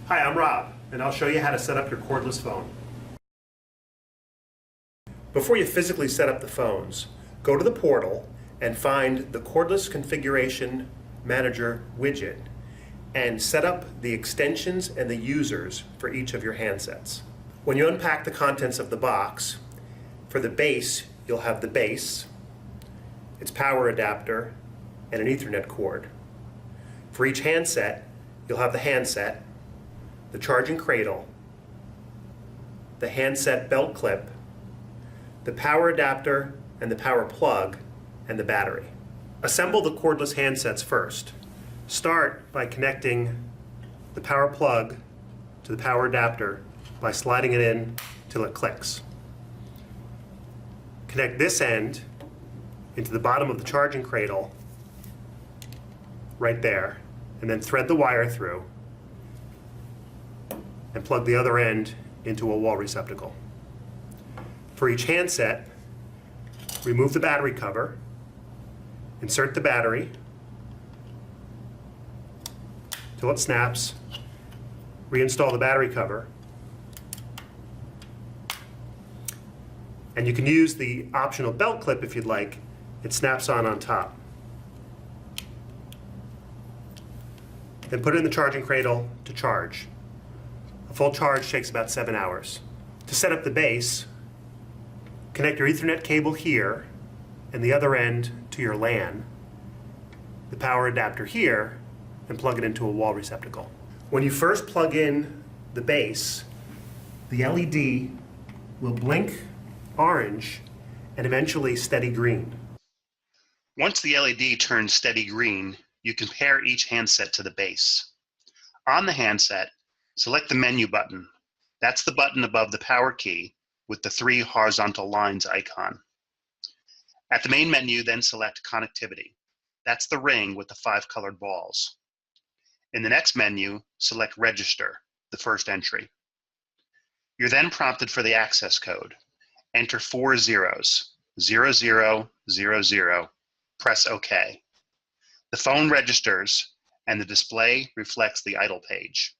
Hi, I'm Rob, and I'll show you how to set up your cordless phone. Before you physically set up the phones, go to the portal and find the Cordless Configuration Manager widget and set up the extensions and the users for each of your handsets. When you unpack the contents of the box, for the base, you'll have the base, its power adapter, and an Ethernet cord. For each handset, you'll have the handset, the charging cradle, the handset belt clip, the power adapter and the power plug, and the battery. Assemble the cordless handsets first. Start by connecting the power plug to the power adapter by sliding it in till it clicks. Connect this end into the bottom of the charging cradle right there, and then thread the wire through and plug the other end into a wall receptacle. For each handset, remove the battery cover, insert the battery till it snaps, reinstall the battery cover, and you can use the optional belt clip if you'd like. It snaps on top. Then put it in the charging cradle to charge. A full charge takes about 7 hours. To set up the base, connect your Ethernet cable here and the other end to your LAN, the power adapter here, and plug it into a wall receptacle. When you first plug in the base, the LED will blink orange and eventually steady green. Once the LED turns steady green, you can pair each handset to the base. On the handset, select the menu button. That's the button above the power key with the 3 horizontal lines icon. At the main menu, then select Connectivity. That's the ring with the 5 colored balls. In the next menu, select Register, the first entry. You're then prompted for the access code. Enter 4 zeros, 0000, press OK. The phone registers and the display reflects the idle page.